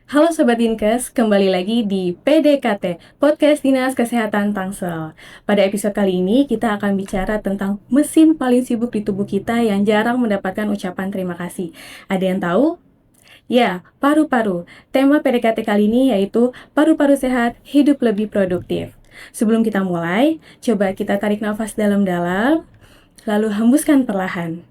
Halo Sobat Dinkes, kembali lagi di PDKT, Podcast Dinas Kesehatan Tangsel. Pada episode kali ini, kita akan bicara tentang mesin paling sibuk di tubuh kita yang jarang mendapatkan ucapan terima kasih. Ada yang tahu? Ya, paru-paru. Tema PDKT kali ini yaitu paru-paru sehat, hidup lebih produktif. Sebelum kita mulai, coba kita tarik nafas dalam-dalam, lalu hembuskan perlahan.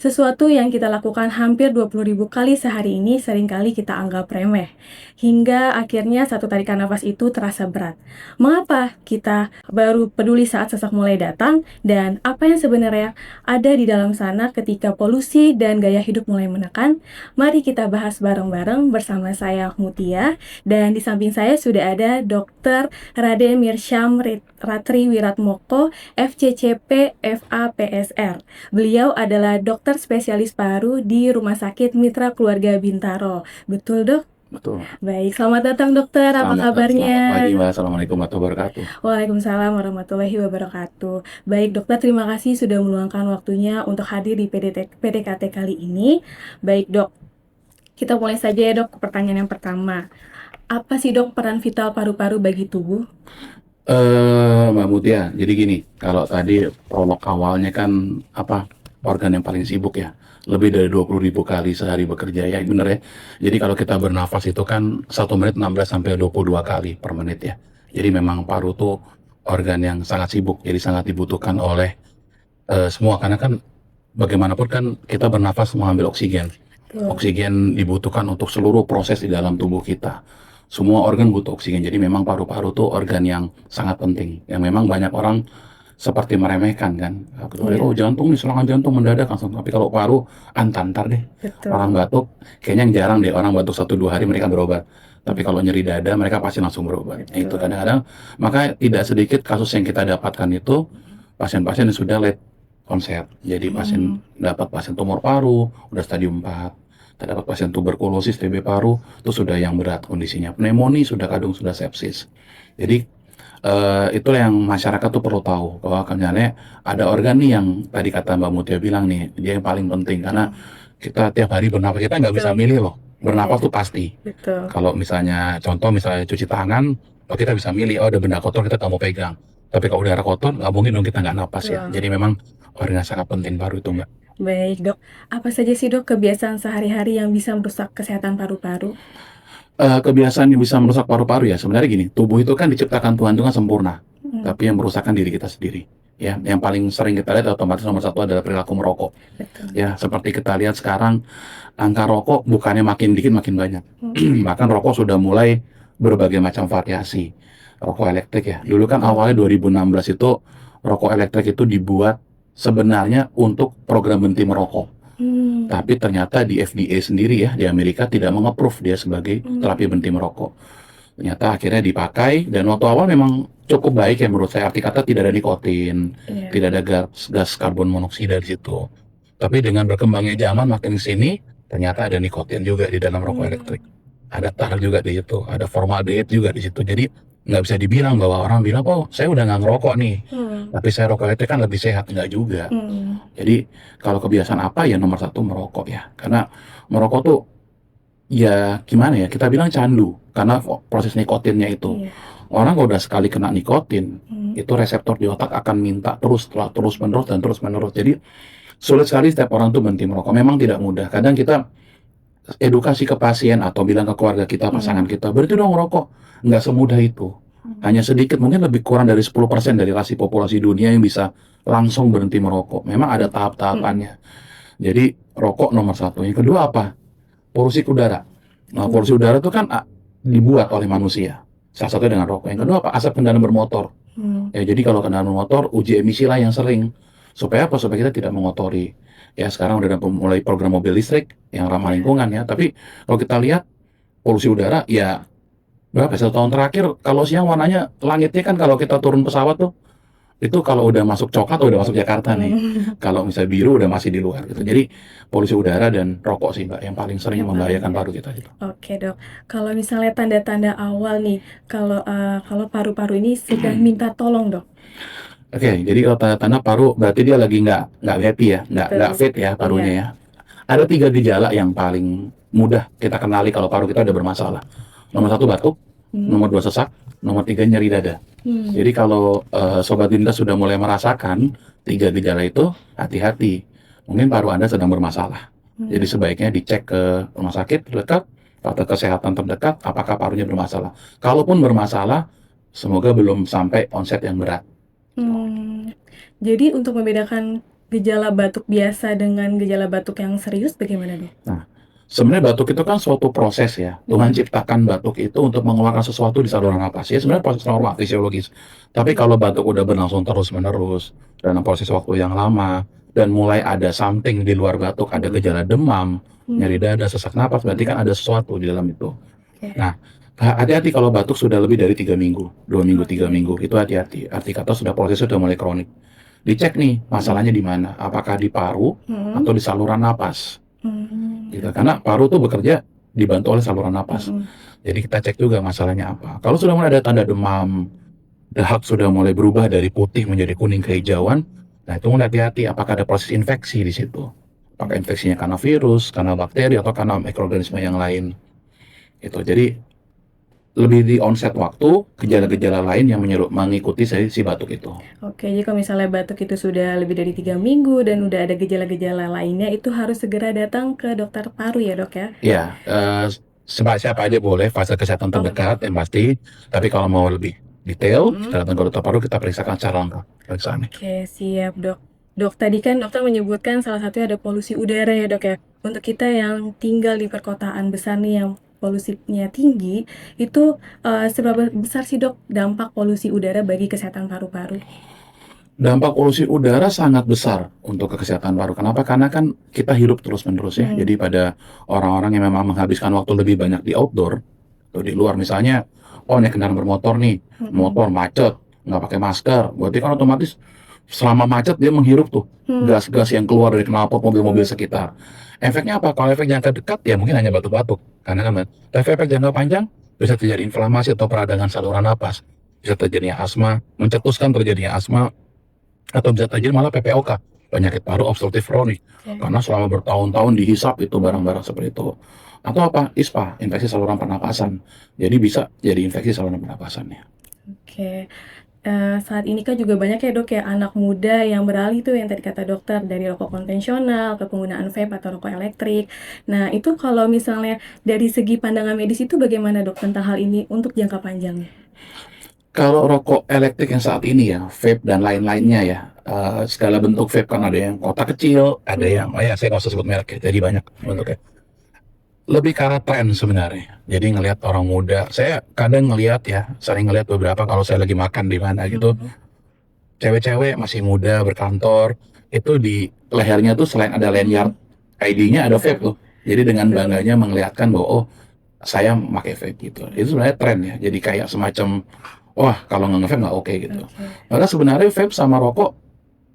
Sesuatu yang kita lakukan hampir 20.000 kali sehari ini seringkali kita anggap remeh. Hingga akhirnya satu tarikan nafas itu terasa berat. Mengapa kita baru peduli saat sesak mulai datang? Dan apa yang sebenarnya ada di dalam sana ketika polusi dan gaya hidup mulai menekan? Mari kita bahas bareng-bareng bersama saya Mutia. Dan di samping saya sudah ada Dr. Raden Mirsyam Ratri Wiratmoko, FCCP FAPSR. Beliau adalah dokter spesialis paru di Rumah Sakit Mitra Keluarga Bintaro. Betul, Dok? Betul. Baik, selamat datang dokter. Apa Selamat kabarnya? pagi, Mbak. Assalamualaikum warahmatullahi wabarakatuh. Waalaikumsalam warahmatullahi wabarakatuh. Baik, dokter, terima kasih sudah meluangkan waktunya untuk hadir di PDKT kali ini. Baik, Dok. Kita mulai saja ya, Dok, ke pertanyaan yang pertama. Apa sih, Dok, peran vital paru-paru bagi tubuh? Mbak Mutia, jadi gini, kalau tadi prolog awalnya kan organ yang paling sibuk ya, lebih dari 20.000 kali sehari bekerja ya, bener ya. Jadi kalau kita bernafas itu kan 1 menit 16 sampai 22 kali per menit ya. Jadi memang paru tuh organ yang sangat sibuk, jadi sangat dibutuhkan oleh semua, karena kan bagaimanapun kan kita bernafas mengambil oksigen. Oksigen dibutuhkan untuk seluruh proses di dalam tubuh kita. Semua organ butuh oksigen, jadi memang paru-paru tuh organ yang sangat penting. Yang memang banyak orang seperti meremehkan kan. Oh, jantung nih, serangan jantung mendadak langsung. Tapi kalau paru, antar deh. Betul. Orang batuk, kayaknya yang jarang deh orang batuk 1-2 hari mereka berobat. Tapi kalau nyeri dada, mereka pasti langsung berobat. Nah, itu kadang-kadang, maka tidak sedikit kasus yang kita dapatkan itu pasien-pasien yang sudah late onset. Jadi pasien tumor paru, udah stadium 4. Kita dapat pasien tuberkulosis, TB paru, itu sudah yang berat kondisinya. Pneumonia sudah kadung sudah sepsis. Jadi itulah yang masyarakat tuh perlu tahu, bahwa misalnya ada organ nih yang tadi kata Mbak Mutia bilang nih, dia yang paling penting, karena kita tiap hari bernafas, kita nggak bisa milih loh. Bernafas tuh pasti. Betul. Kalau misalnya, contoh misalnya cuci tangan, kita bisa milih, oh ada benda kotor kita nggak mau pegang. Tapi kalau udara kotor, nggak mungkin dong kita nggak napas ya. Jadi memang organ sangat penting paru itu, Mbak. Baik, Dok. Apa saja sih, Dok, kebiasaan sehari-hari yang bisa merusak kesehatan paru-paru? Kebiasaan yang bisa merusak paru-paru ya, sebenarnya gini, tubuh itu kan diciptakan Tuhan itu kan sempurna, tapi yang merusakkan diri kita sendiri. Ya, yang paling sering kita lihat otomatis nomor 1 adalah perilaku merokok. Betul. Ya, seperti kita lihat sekarang, angka rokok bukannya makin dikit makin banyak. Bahkan rokok sudah mulai berbagai macam variasi. Rokok elektrik ya, dulu kan awalnya 2016 itu rokok elektrik itu dibuat sebenarnya untuk program berhenti merokok. Tapi ternyata di FDA sendiri ya, di Amerika tidak meng-approve dia sebagai terapi berhenti merokok. Ternyata akhirnya dipakai, dan waktu awal memang cukup baik ya menurut saya. Arti kata tidak ada nikotin, tidak ada gas karbon monoksida di situ. Tapi dengan berkembangnya zaman makin sini, ternyata ada nikotin juga di dalam rokok elektrik. Ada tar juga di situ, ada formaldehid juga di situ. Jadi nggak bisa dibilang bahwa orang bilang, oh saya udah nggak ngerokok nih, tapi saya rokok elektrik kan lebih sehat. Nggak juga. Jadi kalau kebiasaan apa ya, nomor 1 merokok ya. Karena merokok tuh ya gimana ya, kita bilang candu karena proses nikotinnya itu. Orang kalau udah sekali kena nikotin, itu reseptor di otak akan minta terus menerus dan terus menerus. Jadi sulit sekali setiap orang tuh berhenti merokok. Memang tidak mudah. Kadang kita edukasi ke pasien atau bilang ke keluarga kita, pasangan kita, berhenti dong merokok. Nggak semudah itu. Hanya sedikit, mungkin lebih kurang dari 10% dari rasi populasi dunia yang bisa langsung berhenti merokok. Memang ada tahap-tahapannya. Jadi rokok nomor 1. Yang kedua apa? Polusi udara. Nah, polusi udara itu kan dibuat oleh manusia. Salah satunya dengan rokok. Yang kedua apa? Asap kendaraan bermotor. Ya, jadi kalau kendaraan bermotor, uji emisi lah yang sering. Supaya apa? Supaya kita tidak mengotori. Ya, sekarang udah ada mulai program mobil listrik yang ramah lingkungan ya. Tapi kalau kita lihat polusi udara, ya berapa? 1 tahun terakhir, kalau siang warnanya, langitnya kan kalau kita turun pesawat tuh, itu kalau udah masuk coklat udah masuk Jakarta nih. Kalau misalnya biru udah masih di luar gitu. Jadi polusi udara dan rokok sih Mbak yang paling sering membahayakan paru kita gitu. Oke, Dok. Kalau misalnya tanda-tanda awal nih, kalau paru-paru ini sudah minta tolong, Dok. Oke, jadi kalau tanda-tanda paru berarti dia lagi nggak happy ya, nggak Betul. fit ya parunya Iya. ya. Ada 3 gejala yang paling mudah kita kenali kalau paru kita udah bermasalah. Nomor 1 batuk, Hmm. nomor 2 sesak, nomor 3 nyeri dada. Hmm. Jadi kalau Sobat Dinda sudah mulai merasakan 3 gejala itu, hati-hati. Mungkin paru Anda sedang bermasalah. Hmm. Jadi sebaiknya dicek ke rumah sakit terdekat, atau kesehatan terdekat, apakah parunya bermasalah. Kalaupun bermasalah, semoga belum sampai onset yang berat. Hmm. Jadi untuk membedakan gejala batuk biasa dengan gejala batuk yang serius bagaimana, Dok? Nah, sebenarnya batuk itu kan suatu proses ya. Tuhan ciptakan batuk itu untuk mengeluarkan sesuatu di saluran napas. Ya sebenarnya proses normal, fisiologis. Tapi kalau batuk udah berlangsung terus-menerus, dalam proses waktu yang lama, dan mulai ada something di luar batuk, ada gejala demam, nyeri dada, sesak napas, berarti kan ada sesuatu di dalam itu. Oke. Nah, hati-hati kalau batuk sudah lebih dari 3 minggu, 2 minggu, 3 Oke. minggu, itu hati-hati. Arti kata prosesnya sudah mulai kronik. Dicek nih, masalahnya di mana? Apakah di paru atau di saluran napas? Gitu. Karena paru tuh bekerja dibantu oleh saluran napas. Jadi kita cek juga masalahnya apa. Kalau sudah mulai ada tanda demam, dahak sudah mulai berubah dari putih menjadi kuning kehijauan, nah itu mulai hati-hati apakah ada proses infeksi di situ. Apakah infeksinya karena virus, karena bakteri, atau karena mikroorganisme yang lain. Itu. Jadi lebih di onset waktu, gejala-gejala lain yang mengikuti si batuk itu. Oke, jadi kalau misalnya batuk itu sudah lebih dari 3 minggu dan udah ada gejala-gejala lainnya, itu harus segera datang ke dokter paru ya, Dok ya? Ya, siapa aja boleh fase kesehatan terdekat yang pasti. Tapi kalau mau lebih detail, kita datang ke dokter paru, kita periksakan secara lengkap pemeriksaannya. Oke, siap, Dok. Dok, tadi kan dokter menyebutkan salah satunya ada polusi udara ya, Dok ya. Untuk kita yang tinggal di perkotaan besar nih yang polusinya tinggi, itu seberapa besar sih, Dok, dampak polusi udara bagi kesehatan paru-paru? Dampak polusi udara sangat besar untuk kesehatan paru. Kenapa? Karena kan kita hidup terus-menerus ya. Jadi pada orang-orang yang memang menghabiskan waktu lebih banyak di outdoor atau di luar, misalnya, naik kendaraan bermotor nih, motor macet, nggak pakai masker, berarti kan otomatis selama macet dia menghirup tuh gas-gas yang keluar dari knalpot mobil-mobil sekitar. Efeknya apa? Kalau efek jangka dekat ya mungkin hanya batuk-batuk, karena kan. Tapi efek jangka panjang bisa terjadi inflamasi atau peradangan saluran napas, bisa terjadinya asma, mencetuskan terjadinya asma, atau bisa terjadi malah PPOK, penyakit paru obstruktif kronik, karena selama bertahun-tahun dihisap itu barang-barang seperti itu. Atau apa? ISPA, infeksi saluran pernapasan. Jadi bisa jadi infeksi saluran pernapasannya. Oke. Saat ini kan juga banyak ya, Dok, ya anak muda yang beralih tuh yang tadi kata dokter dari rokok konvensional ke penggunaan vape atau rokok elektrik. Nah, itu kalau misalnya dari segi pandangan medis itu bagaimana, Dok, tentang hal ini untuk jangka panjangnya? Kalau rokok elektrik yang saat ini ya, vape dan lain-lainnya ya, segala bentuk vape kan ada yang kotak kecil, ada yang, ya saya nggak usah sebut merek ya, jadi banyak bentuknya. Lebih ke arah tren sebenarnya. Jadi ngelihat orang muda, saya kadang ngelihat ya, sering ngelihat beberapa kalau saya lagi makan di mana gitu, cewek-cewek masih muda berkantor, itu di lehernya tuh selain ada lanyard ID-nya ada vape tuh. Jadi dengan bangganya menglihatkan bahwa oh saya pakai vape gitu. Itu sebenarnya tren ya. Jadi kayak semacam wah kalau nggak nge-vape nggak oke gitu. Maka sebenarnya vape sama rokok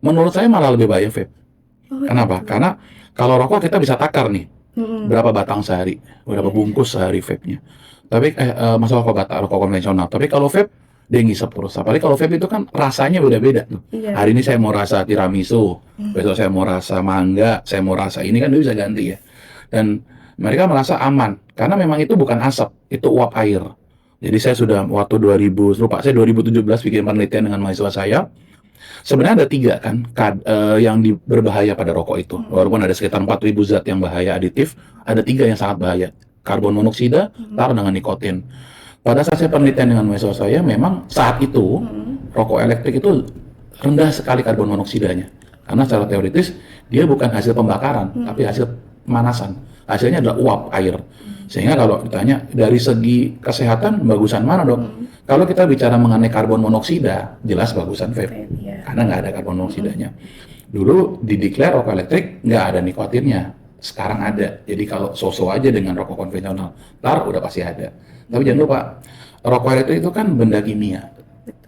menurut saya malah lebih bahaya vape. Kenapa? Karena kalau rokok kita bisa takar nih berapa batang sehari, berapa bungkus sehari vape-nya. Tapi masalah rokok konvensional. Tapi kalau vape dia ngisep terus. Apalagi kalau vape itu kan rasanya udah beda tuh. Hari ini saya mau rasa tiramisu, besok saya mau rasa mangga, saya mau rasa ini kan dia bisa ganti ya. Dan mereka merasa aman karena memang itu bukan asap, itu uap air. Jadi saya sudah waktu 2017 bikin penelitian dengan mahasiswa saya. Sebenarnya ada 3 kan yang berbahaya pada rokok itu. Walaupun ada sekitar 4.000 zat yang bahaya aditif, ada 3 yang sangat bahaya. Karbon monoksida, tar dengan nikotin. Pada saat saya penelitian dengan mahasiswa saya, memang saat itu rokok elektrik itu rendah sekali karbon monoksidanya. Karena secara teoritis dia bukan hasil pembakaran, tapi hasil pemanasan. Hasilnya adalah uap air. Sehingga kalau ditanya dari segi kesehatan bagusan mana, Dok? Kalau kita bicara mengenai karbon monoksida, jelas bagusan vape. Karena nggak ada karbon monoksidanya. Dulu dideklar rokok elektrik nggak ada nikotinnya. Sekarang ada. Jadi kalau so-so aja dengan rokok konvensional, ntar udah pasti ada. Tapi jangan lupa, rokok elektrik itu kan benda kimia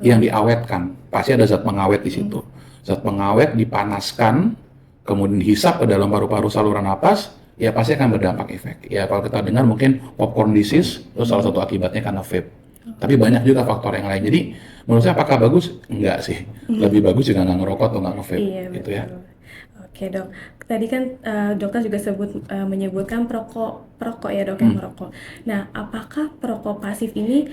yang diawetkan. Pasti ada zat pengawet di situ. Zat pengawet dipanaskan, kemudian dihisap ke dalam paru-paru saluran napas, ya pasti akan berdampak efek. Ya kalau kita dengar mungkin popcorn disease, itu salah satu akibatnya karena vape. Tapi banyak juga faktor yang lain. Jadi menurut saya apakah bagus? Enggak sih. Lebih bagus juga nggak ngerokok atau nggak nge-vape Iya, gitu ya. betul. Oke, Dok. Tadi kan dokter juga menyebutkan perokok ya, Dok, yang Hmm. merokok. Nah, apakah perokok pasif ini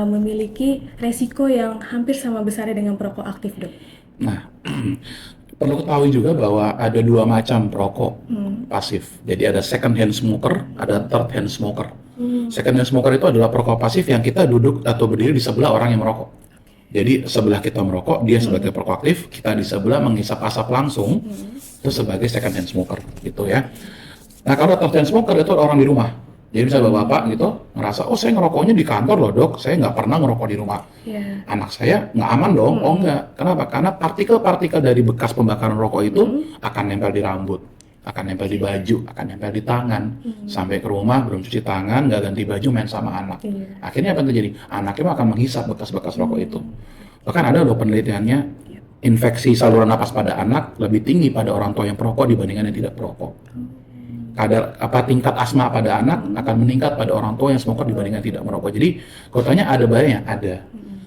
memiliki resiko yang hampir sama besarnya dengan perokok aktif, Dok? Nah, perlu ketahui juga bahwa ada dua macam perokok Hmm. pasif. Jadi ada second hand smoker, ada third hand smoker. Hmm. Second hand smoker itu adalah perokok pasif yang kita duduk atau berdiri di sebelah orang yang merokok. Jadi sebelah kita merokok, dia sebagai perokok aktif, kita di sebelah menghisap asap langsung, itu sebagai second hand smoker gitu ya. Nah kalau third hand smoker itu orang di rumah. Jadi misalnya bapak gitu ngerasa, oh saya ngerokoknya di kantor loh dok, saya nggak pernah ngerokok di rumah. Ya. Anak saya nggak aman dong? Oh enggak. Kenapa? Karena partikel-partikel dari bekas pembakaran rokok itu akan nempel di rambut, akan nempel di baju, akan nempel di tangan. Sampai ke rumah belum cuci tangan, nggak ganti baju, main sama anak. Iya. Akhirnya apa yang terjadi? Anaknya akan menghisap bekas-bekas rokok itu. Bahkan ada loh penelitiannya, infeksi saluran napas pada anak lebih tinggi pada orang tua yang perokok dibandingkan yang tidak perokok. Tingkat asma pada anak akan meningkat pada orang tua yang smoker dibandingkan tidak merokok. Jadi kalau tanya ada bahayanya? Ada.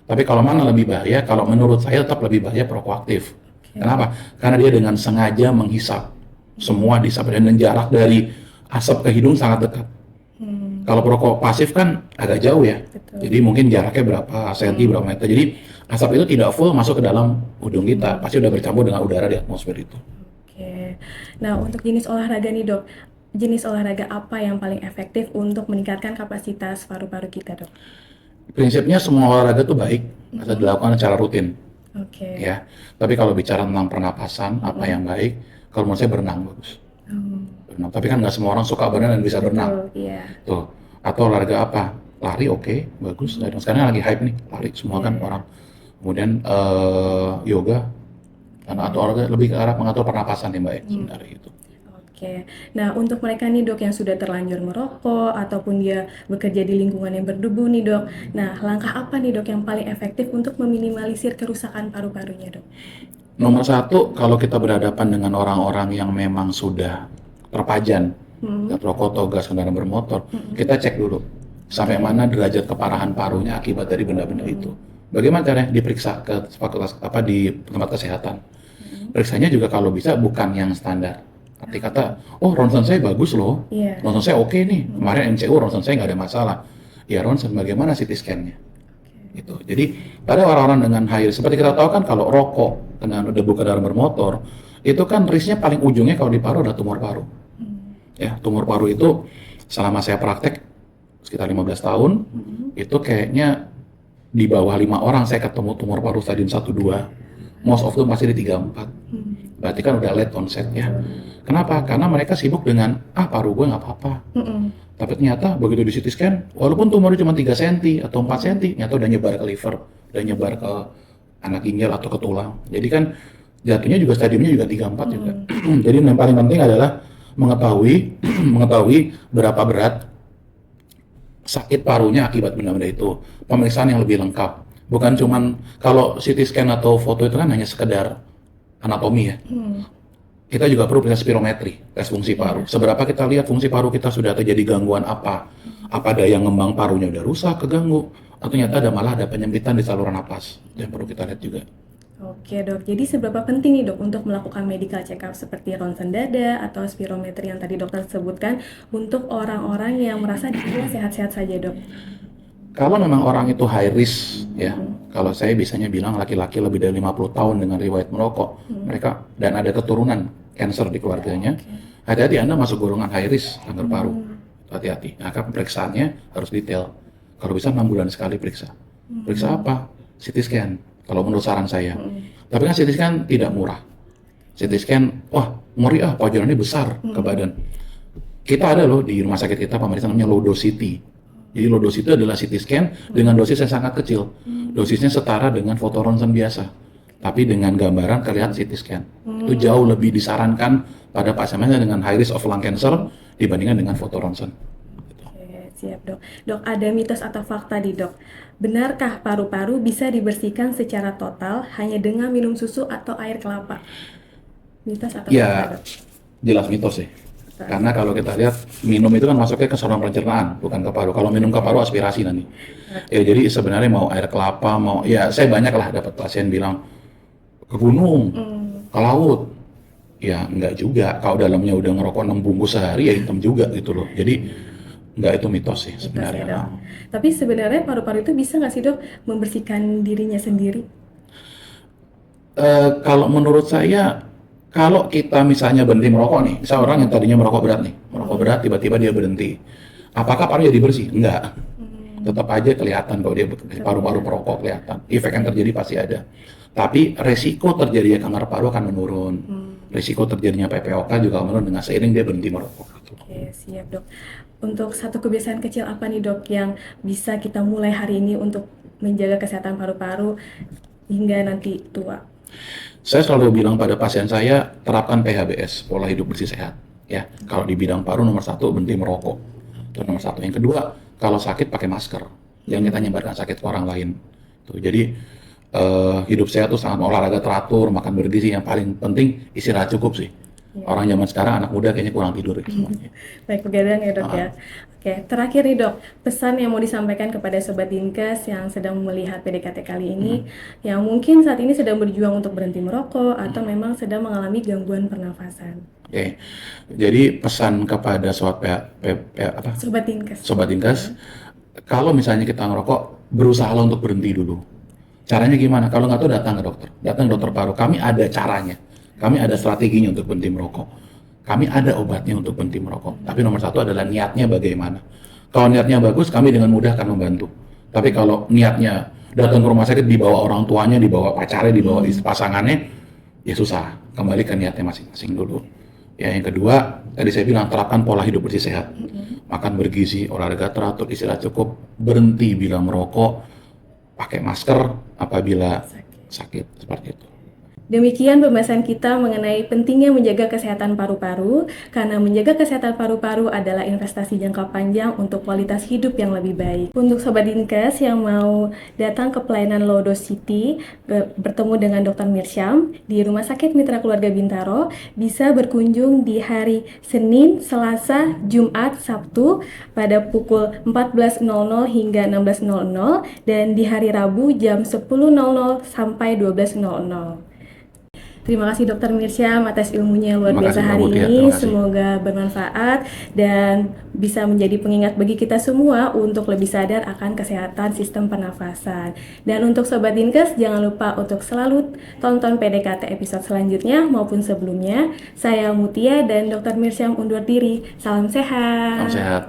Tapi kalau mana lebih bahaya? Kalau menurut saya tetap lebih bahaya perokok aktif. Kenapa? Karena dia dengan sengaja menghisap semua disap dan jarak dari asap ke hidung sangat dekat. Kalau perokok pasif kan agak jauh ya. Betul. Jadi mungkin jaraknya berapa senti, berapa meter. Jadi asap itu tidak full masuk ke dalam hidung kita. Pasti udah bercampur dengan udara di atmosfer itu. Oke. Nah, untuk jenis olahraga nih, Dok. Jenis olahraga apa yang paling efektif untuk meningkatkan kapasitas paru-paru kita, Dok? Prinsipnya semua olahraga itu baik asal dilakukan secara rutin. Oke. Ya. Tapi kalau bicara tentang pernapasan, apa yang baik? Kalau menurut saya berenang bagus. Berenang. Tapi kan nggak semua orang suka berenang dan bisa berenang. Betul, iya. Tuh. Atau olahraga apa? Lari oke, bagus. Dan sekarang lagi hype nih, lari semua kan orang. Kemudian yoga atau olahraga lebih ke arah mengatur pernapasan yang baik sebenarnya itu. Oke. Nah, untuk mereka nih, Dok, yang sudah terlanjur merokok ataupun dia bekerja di lingkungan yang berdebu nih, Dok. Nah, langkah apa nih, Dok, yang paling efektif untuk meminimalisir kerusakan paru-parunya, Dok? Nomor satu, kalau kita berhadapan dengan orang-orang yang memang sudah terpajan, rokok atau gas kendaraan bermotor, kita cek dulu sampai mana derajat keparahan parunya akibat dari benda-benda itu. Bagaimana caranya? Diperiksa ke fakultas di tempat kesehatan. Periksanya juga kalau bisa bukan yang standar. Arti kata, oh ronsen saya bagus loh, Iya. ronsen saya oke nih, kemarin MCU ronsen saya nggak ada masalah. Ya ronsen bagaimana CT scan-nya? Gitu. Jadi pada orang-orang dengan high risk, seperti kita tahu kan kalau rokok dengan debu kendaraan bermotor, itu kan risknya paling ujungnya kalau di paru ada tumor paru. Ya, tumor paru itu selama saya praktek sekitar 15 tahun, itu kayaknya di bawah 5 orang saya ketemu tumor paru stadium 1-2. Most of them pasti di 3-4. Berarti kan udah late onset ya. Kenapa? Karena mereka sibuk dengan, paru gue nggak apa-apa. Tapi ternyata begitu di CT scan, walaupun tumornya cuma 3 cm atau 4 cm, ternyata udah nyebar ke liver, udah nyebar ke anak ginjal atau ke tulang. Jadi kan jatuhnya juga stadiumnya juga 3-4 juga. Jadi yang paling penting adalah mengetahui berapa berat sakit parunya akibat benda-benda itu. Pemeriksaan yang lebih lengkap. Bukan cuman kalau CT scan atau foto itu kan hanya sekedar anatomi ya. Kita juga perlu periksa spirometri, tes fungsi paru. Seberapa kita lihat fungsi paru kita sudah terjadi gangguan apa? Apa daya ngembang parunya udah rusak, keganggu, atau ternyata malah ada penyempitan di saluran napas. Itu yang perlu kita lihat juga. Oke, Dok. Jadi seberapa penting nih, Dok, untuk melakukan medical check-up seperti ronsen dada atau spirometri yang tadi dokter sebutkan untuk orang-orang yang merasa dirinya sehat-sehat saja, Dok? Kalau memang orang itu high risk ya, kalau saya biasanya bilang laki-laki lebih dari 50 tahun dengan riwayat merokok, mereka dan ada keturunan kanker di keluarganya, hati-hati Anda masuk golongan high risk kanker paru. Hati-hati. Nah, pemeriksaannya harus detail. Kalau bisa 6 bulan sekali periksa. Periksa apa? CT scan. Kalau menurut saran saya. Tapi kan CT scan tidak murah. CT scan, wah ngeri pojokannya besar ke badan. Kita ada loh di rumah sakit kita pemeriksaan namanya low dose CT. Jadi low dose itu adalah CT scan dengan dosis yang sangat kecil. Dosisnya setara dengan foto ronsen biasa. Tapi dengan gambaran kelihatan CT scan. Itu jauh lebih disarankan pada pasien dengan high risk of lung cancer dibandingkan dengan foto ronsen. Oke, siap, Dok. Dok, ada mitos atau fakta di, Dok? Benarkah paru-paru bisa dibersihkan secara total hanya dengan minum susu atau air kelapa? Mitos atau fakta, Ya Dok? jelas mitos sih. Karena kalau kita lihat minum itu kan masuknya ke saluran pencernaan, bukan ke paru. Kalau minum ke paru aspirasi nanti. Ya jadi sebenarnya mau air kelapa, mau ya saya banyak lah dapat pasien bilang ke gunung, ke laut. Ya enggak juga. Kalau dalamnya udah ngerokok 6 bungkus sehari ya hitam juga gitu loh. Jadi enggak, itu mitos sih Mitos ya, sebenarnya. Dok. Tapi sebenarnya paru-paru itu bisa nggak sih, Dok, membersihkan dirinya sendiri? Kalau menurut saya, kalau kita misalnya berhenti merokok nih, misal orang yang tadinya merokok berat nih, merokok berat tiba-tiba dia berhenti. Apakah paru jadi bersih? Enggak. Tetap aja kelihatan kalau dia paru-paru perokok kelihatan. Efek yang terjadi pasti ada. Tapi resiko terjadinya kanker paru akan menurun. Resiko terjadinya PPOK juga akan menurun dengan seiring dia berhenti merokok. Oke, siap, Dok. Untuk satu kebiasaan kecil apa nih, Dok, yang bisa kita mulai hari ini untuk menjaga kesehatan paru-paru hingga nanti tua? Saya selalu bilang pada pasien saya, terapkan PHBS, pola hidup bersih sehat. Ya, kalau di bidang paru nomor 1 berhenti merokok. Itu nomor 1. Yang kedua, kalau sakit pakai masker. Jangan kita nyebarkan sakit ke orang lain. Tuh, jadi hidup sehat tuh sangat olahraga teratur, makan bergizi. Yang paling penting istirahat cukup sih. Orang zaman sekarang anak muda kayaknya kurang tidur semuanya. Baik, begadang ya, Dok ya. Oke, terakhir nih, Dok, pesan yang mau disampaikan kepada Sobat Dinkes yang sedang melihat PDKT kali ini, yang mungkin saat ini sedang berjuang untuk berhenti merokok atau memang sedang mengalami gangguan pernafasan. Oke, jadi pesan kepada Sobat Dinkes. Sobat Dinkes, kalau misalnya kita ngerokok, berusaha untuk berhenti dulu. Caranya gimana? Kalau nggak tahu datang ke dokter. Datang ke dokter paru. Kami ada caranya. Kami ada strateginya untuk berhenti merokok. Kami ada obatnya untuk berhenti merokok. Tapi nomor 1 adalah niatnya bagaimana. Kalau niatnya bagus, kami dengan mudah akan membantu. Tapi kalau niatnya datang ke rumah sakit dibawa orang tuanya, dibawa pacarnya, dibawa pasangannya, ya susah. Kembali ke niatnya masing-masing dulu. Ya, yang kedua, tadi saya bilang terapkan pola hidup bersih sehat. Makan bergizi, olahraga teratur, istirahat cukup, berhenti bila merokok, pakai masker apabila sakit, seperti itu. Demikian pembahasan kita mengenai pentingnya menjaga kesehatan paru-paru, karena menjaga kesehatan paru-paru adalah investasi jangka panjang untuk kualitas hidup yang lebih baik. Untuk Sobat Dinkes yang mau datang ke pelayanan Low Dose City, bertemu dengan Dr. Mirsyam di Rumah Sakit Mitra Keluarga Bintaro, bisa berkunjung di hari Senin, Selasa, Jumat, Sabtu pada pukul 14.00 hingga 16.00 dan di hari Rabu jam 10.00 sampai 12.00. Terima kasih Dr. Mirsyam atas ilmunya yang luar biasa hari ini. Semoga bermanfaat dan bisa menjadi pengingat bagi kita semua untuk lebih sadar akan kesehatan sistem pernafasan. Dan untuk Sobat Dinkes, jangan lupa untuk selalu tonton PDKT episode selanjutnya maupun sebelumnya. Saya Mutia dan Dr. Mirsyam undur diri. Salam sehat. Salam sehat.